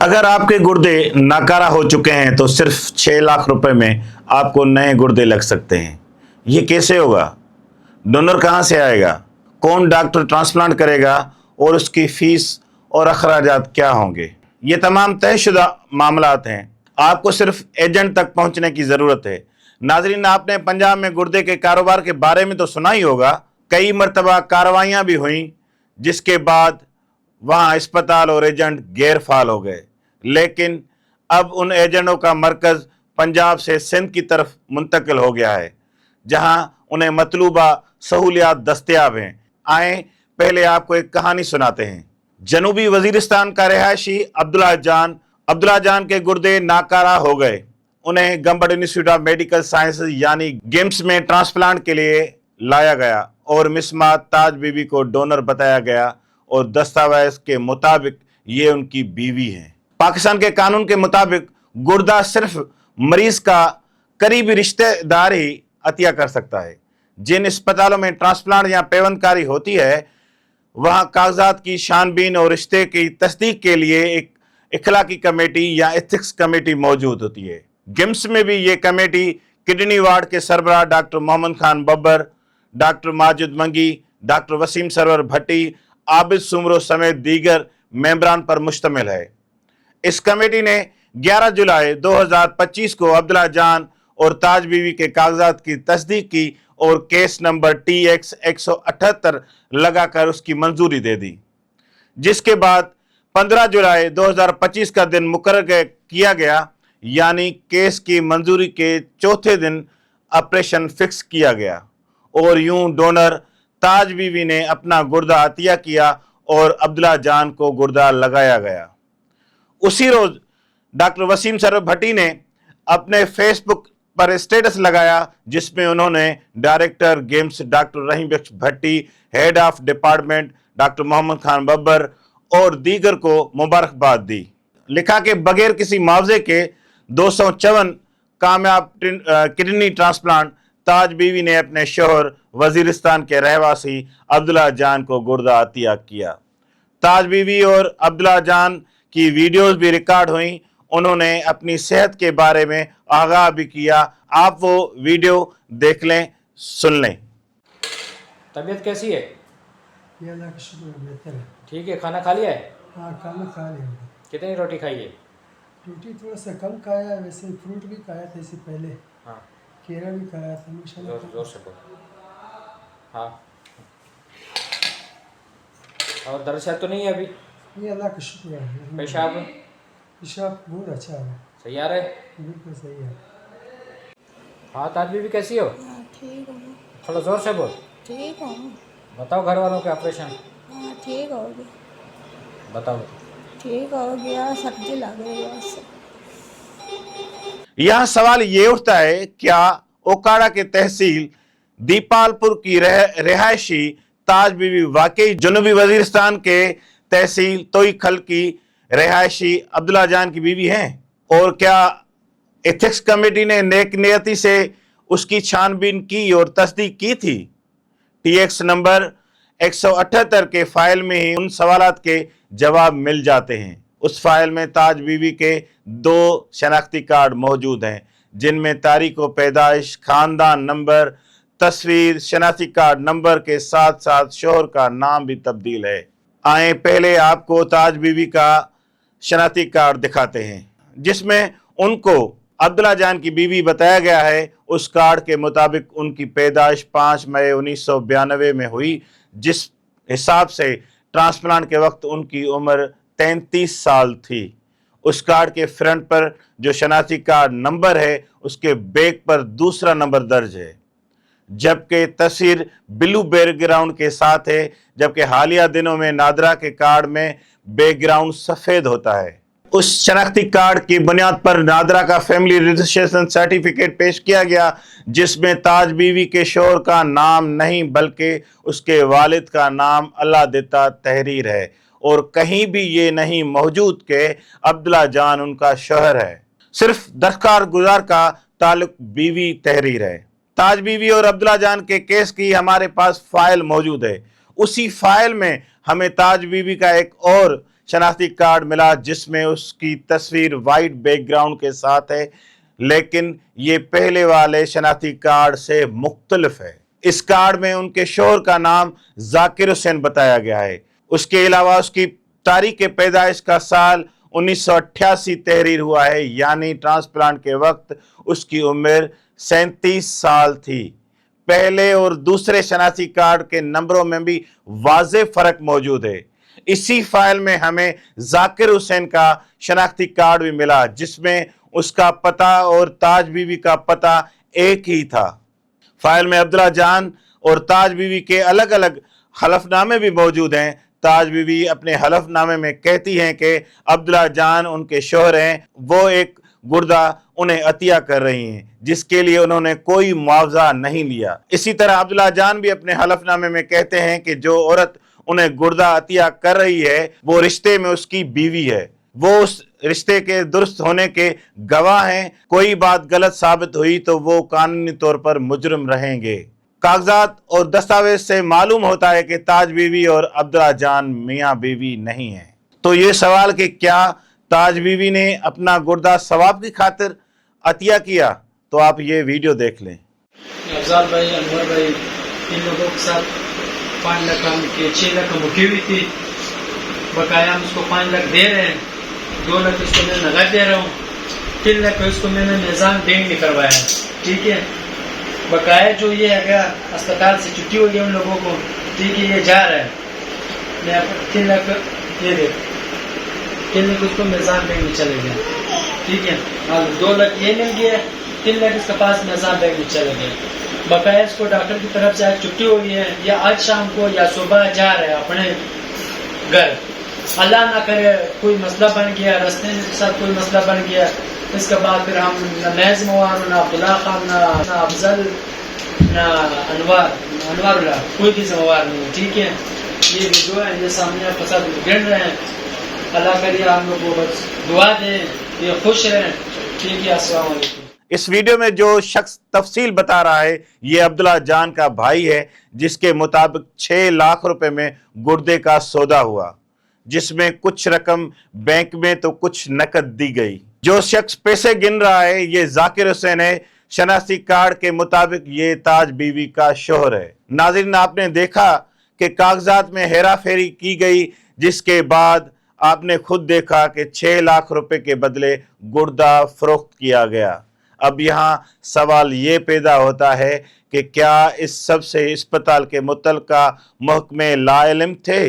अगर आपके गुर्दे नाकारा हो चुके हैं तो सिर्फ 6 लाख रुपए में आपको नए गुर्दे लग सकते हैं। ये कैसे होगा? डोनर कहाँ से आएगा? कौन डॉक्टर ट्रांसप्लांट करेगा और उसकी फीस और अखराजात क्या होंगे? ये तमाम तयशुदा मामलात हैं। आपको सिर्फ एजेंट तक पहुंचने की ज़रूरत है। नाजरीन, आपने पंजाब में गुर्दे के कारोबार के बारे में तो सुना ही होगा। कई मरतबा कार्रवाइयाँ भी हुई जिसके बाद वहाँ अस्पताल और एजेंट गैर फाल हो गए, लेकिन अब उन एजेंटों का मरकज़ पंजाब से सिंध की तरफ मुंतकिल हो गया है, जहाँ उन्हें मतलूबा सहूलियात दस्तयाब हैं। आए पहले आपको एक कहानी सुनाते हैं। जनूबी वजीरिस्तान का रिहायशी अब्दुल्ला जान के गुर्दे नाकारा हो गए। उन्हें गंबड़ इंस्टीट्यूट ऑफ मेडिकल साइंसेज यानी गिम्स में ट्रांसप्लांट के लिए लाया गया और मिसमात ताज बीबी को डोनर बताया गया और दस्तावेज के मुताबिक ये उनकी बीवी हैं। पाकिस्तान के कानून के मुताबिक गुर्दा सिर्फ मरीज का करीबी रिश्तेदार ही अतिया कर सकता है। जिन अस्पतालों में ट्रांसप्लांट या पेवंदकारी होती है वहाँ कागजात की छानबीन और रिश्ते की तस्दीक के लिए एक इखलाकी कमेटी या एथिक्स कमेटी मौजूद होती है। गिम्स में भी ये कमेटी किडनी वार्ड के सरबराह डॉक्टर मोहम्मद खान बब्बर, डॉक्टर माजिद मंगी, डॉक्टर वसीम सरवर भट्टी, आबिद सुमरो समेत दीगर मेंबरान पर मुश्तमिल है। इस कमेटी ने 11 जुलाई 2025 को अब्दुल्ला जान और ताज बीवी के कागजात की तस्दीक की और केस नंबर TX 178 लगाकर उसकी मंजूरी दे दी, जिसके बाद 15 जुलाई 2025 का दिन मुकर्रर किया गया, यानी केस की मंजूरी के चौथे दिन ऑपरेशन फिक्स किया गया और यूं डोनर ताज बीवी ने अपना गुर्दा अतिया किया और अब्दुल्ला जान को गुर्दा लगाया गया। उसी रोज डॉक्टर वसीम सरवर भट्टी ने अपने फेसबुक पर स्टेटस लगाया जिसमें उन्होंने director GIMS doctor Raheem Bakhsh Bhatti, head of department doctor Mohammad Khan Babbar और दीगर को मुबारकबाद दी। लिखा कि बगैर किसी मुआवजे के 254 कामयाब किडनी ट्रांसप्लांट ताज बीवी ने अपने शोहर वजीरिस्तान के रहवासी अब्दुल्ला जान को गुर्दा अतिया किया। ताज बीवी और अब्दुल्ला जान की वीडियोस भी रिकॉर्ड हुई। उन्होंने अपनी सेहत के बारे में आगाह भी किया। आप वो वीडियो देख लें, सुन लें। तबीयत कैसी है? ये अल्लाह का शुक्र है, बेहतर है। ठीक है। खाना खा लिया है? हाँ, खाना खा लिया। कितनी रोटी खाई है? रोटी थोड़ा सा कम खाया है, वैसे फ्रूट भी खाया था इससे पहले। हाँ, केला भी खाया था माशाल्लाह। जोर से बोल। हाँ, और दर्द शायद तो नहीं है अभी? ये अल्लाह का शुक्र है। पेशाब पेशाब बहुत अच्छा है, सही आ रहा है? बिल्कुल सही है। हाँ, ताज बीबी कैसी हो? हाँ, ठीक हूँ। थोड़ा जोर से बोल। ठीक हूँ। बताओ घर वालों के ऑपरेशन। हाँ, ठीक हो गया। बताओ। ठीक हो गया, सब्जी लग रही है बस। यहां सवाल ये उठता है, क्या ओकाड़ा के तहसील दीपालपुर की रिहायशी ताज बीवी वाकई जनूबी वजीरिस्तान के तहसील तोई खल की रिहायशी अब्दुल्ला जान की बीवी हैं? और क्या एथिक्स कमेटी ने नेक नियति से उसकी छानबीन की और तस्दीक की थी? TX नंबर 178 के फाइल में ही उन सवालात के जवाब मिल जाते हैं। उस फाइल में ताज बीवी के 2 शनाख्ती कार्ड मौजूद हैं, जिनमें तारीख व पैदाइश, खानदान नंबर, तस्वीर, शनाख्ती कार्ड नंबर के साथ साथ शोहर का नाम भी तब्दील है। आए पहले आपको ताज बीवी का शनाख्ती कार्ड दिखाते हैं, जिसमें उनको अब्दुल्ला जान की बीवी बताया गया है। उस कार्ड के मुताबिक उनकी पैदाइश 5 मई 1992 में हुई, जिस हिसाब से ट्रांसप्लांट के वक्त उनकी उम्र 33 साल थी। उस कार्ड के फ्रंट पर जो शनाख्ती कार्ड नंबर है उसके बैक पर दूसरा नंबर दर्ज है, जबकि तस्वीर ब्लू बैकग्राउंड के साथ है, जबकि हालिया दिनों में नादरा के कार्ड में बैकग्राउंड सफेद होता है। उस शनाख्ती कार्ड की बुनियाद पर नादरा का फैमिली रजिस्ट्रेशन सर्टिफिकेट पेश किया गया, जिसमें ताज बीवी के शोहर का नाम नहीं बल्कि उसके वालिद का नाम अल्लाह तहरीर है और कहीं भी ये नहीं मौजूद कि अब्दुल्ला जान उनका शोहर है। सिर्फ दरकार गुजार का ताल्लुक बीवी तहरीर है। ताज बीवी और अब्दुल्ला जान के केस की हमारे पास फाइल मौजूद है। उसी फाइल में हमें ताज बीवी का एक और शनाख्ती कार्ड मिला जिसमें उसकी तस्वीर वाइट बैकग्राउंड के साथ है, लेकिन ये पहले वाले शनाख्ती कार्ड से मुख्तलिफ है। इस कार्ड में उनके शोहर का नाम जाकिर हुसैन बताया गया है। उसके अलावा उसकी तारीख पैदाइश का साल 1988 तहरीर हुआ है, यानी ट्रांसप्लांट के वक्त उसकी उम्र 37 साल थी। पहले और दूसरे शनाख्ती कार्ड के नंबरों में भी वाज़ेह फर्क मौजूद है। इसी फाइल में हमें जाकिर हुसैन का शनाख्ती कार्ड भी मिला जिसमें उसका पता और ताज बीवी का पता एक ही था। फाइल में अब्दुल्ला जान और ताज बीवी के अलग अलग हलफनामे भी मौजूद हैं। ताज बीवी अपने हलफनामे में कहती हैं कि अब्दुल्ला जान उनके शोहर हैं, वो एक गुर्दा उन्हें अतिया कर रही हैं जिसके लिए उन्होंने कोई मुआवजा नहीं लिया। इसी तरह अब्दुल्ला जान भी अपने हलफनामे में कहते हैं कि जो औरत उन्हें गुर्दा अतिया कर रही है वो रिश्ते में उसकी बीवी है, वो उस रिश्ते के दुरुस्त होने के गवाह हैं। कोई बात गलत साबित हुई तो वो कानूनी तौर पर मुजरिम रहेंगे। कागजात और दस्तावेज से मालूम होता है कि ताज बीवी और अब्दुल्ला जान मियाँ बीवी नहीं हैं। तो ये सवाल कि क्या ताज बीवी ने अपना गुर्दा सवाब की खातिर अतिया किया, तो आप ये वीडियो देख लें। अफजाल भाई, अनवर भाई, इन लोगों के साथ 5 लाख के 6 लाख मुकी हुई थी। बकाया हम उसको 5 लाख दे रहे हैं, 2 लाख उसको मैं नगद दे रहा हूँ, 3 लाख उसको मैंने निज़ाम बैंक में करवाया है। ठीक है, बकाया जो ये है अस्पताल से छुट्टी हो गई उन लोगों को, ठीक है, ये जा रहा है, मैं 3 लाख ये दे, 3 लाख उसको निज़ाम बैंक में चले गया। ठीक है, अब 2 लाख ये मिल गया, 3 लाख इसके पास निज़ाम बैंक में चले गए। बकाया इसको डॉक्टर की तरफ से आज छुट्टी हो गई है, या आज शाम को या सुबह जा रहे हैं अपने घर। अल्लाह ना करे कोई मसला बन गया, रास्ते में साथ कोई मसला बन गया, इसके बाद फिर हम न महज मवार, ना अब्दुल्ला खान, ना अफजल, ना अनवर कोई भी जिम्मेवार नहीं। ठीक है, ये वीडियो है, ये सामने आपके साथ गिर रहे हैं। अल्लाह करिए हम लोग को बस दुआ दें, ये खुश रहें। ठीक है, अस्सलाम वालेकुम। इस वीडियो में जो शख्स तफसील बता रहा है ये अब्दुल्ला जान का भाई है, जिसके मुताबिक 6 लाख रुपए में गुर्दे का सौदा हुआ, जिसमें कुछ रकम बैंक में तो कुछ नकद दी गई। जो शख्स पैसे गिन रहा है ये जाकिर हुसैन है। शनाख्ती कार्ड के मुताबिक ये ताज बीवी का शोहर है। नाज़रीन, आपने देखा कि कागजात में हेरा फेरी की गई, जिसके बाद आपने खुद देखा कि 6 लाख रुपए के बदले गुर्दा फरोख्त किया गया। अब यहाँ सवाल ये पैदा होता है कि क्या इस सब से अस्पताल के मुतल्लिका महकमे लाइल्म थे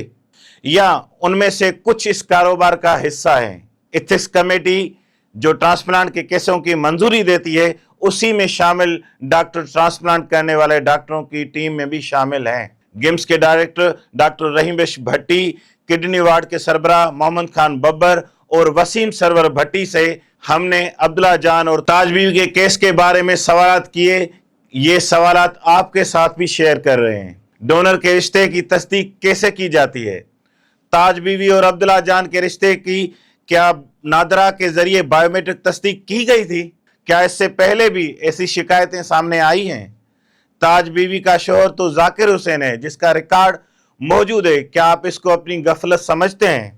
या उनमें से कुछ इस कारोबार का हिस्सा हैं। एथिक्स कमेटी जो ट्रांसप्लांट के केसों की मंजूरी देती है उसी में शामिल डॉक्टर ट्रांसप्लांट करने वाले डॉक्टरों की टीम में भी शामिल हैं। गिम्स के डायरेक्टर डॉक्टर रहीम बख्श भट्टी, किडनी वार्ड के सरबराह मोहम्मद खान बब्बर और वसीम सरवर भट्टी से हमने अब्दुल्ला जान और ताज बीवी के केस के बारे में सवालात किए। ये सवालात आपके साथ भी शेयर कर रहे हैं। डोनर के रिश्ते की तस्दीक कैसे की जाती है? ताज बीवी और अब्दुल्ला जान के रिश्ते की क्या नादरा के जरिए बायोमेट्रिक तस्दीक की गई थी? क्या इससे पहले भी ऐसी शिकायतें सामने आई हैं? ताज बीवी का शोहर तो जाकिर हुसैन है जिसका रिकॉर्ड मौजूद है। क्या आप इसको अपनी गफलत समझते हैं?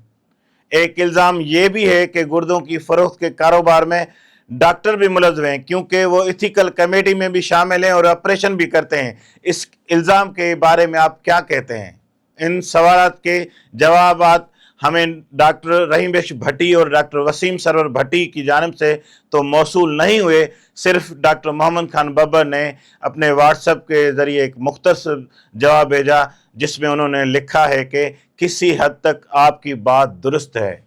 एक इल्ज़ाम ये भी है कि गुर्दों की फरोख्त के कारोबार में डॉक्टर भी मुलज़्ज़म हैं, क्योंकि वो एथिकल कमेटी में भी शामिल हैं और ऑपरेशन भी करते हैं। इस इल्ज़ाम के बारे में आप क्या कहते हैं? इन सवालात के जवाबात हमें डॉक्टर रहीम बख्श भट्टी और डॉक्टर वसीम सरवर भट्टी की जानिब से तो मौसूल नहीं हुए। सिर्फ डॉक्टर मोहम्मद खान बब्बर ने अपने व्हाट्सएप के ज़रिए एक मुख्तसर जवाब भेजा जिसमें उन्होंने लिखा है कि किसी हद तक आपकी बात दुरुस्त है,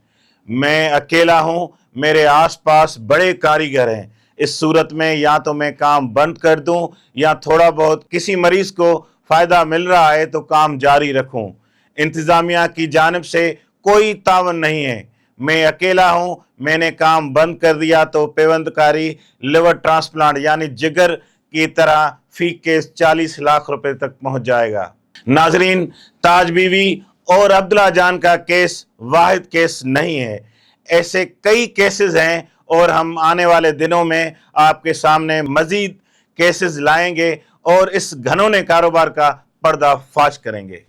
मैं अकेला हूँ, मेरे आसपास बड़े कारीगर हैं। इस सूरत में या तो मैं काम बंद कर दूं या थोड़ा बहुत किसी मरीज को फ़ायदा मिल रहा है तो काम जारी रखूं। इंतज़ामिया की जानिब से कोई तावन नहीं है, मैं अकेला हूं, मैंने काम बंद कर दिया तो पेवंदकारी लिवर ट्रांसप्लांट यानी जिगर की तरह फी केस 40 लाख रुपए तक पहुंच जाएगा। नाजरीन, ताज बीवी और अब्दुल्ला जान का केस वाहिद केस नहीं है, ऐसे कई केसेस हैं और हम आने वाले दिनों में आपके सामने मजीद केसेस लाएंगे और इस घनौने कारोबार का पर्दाफाश करेंगे।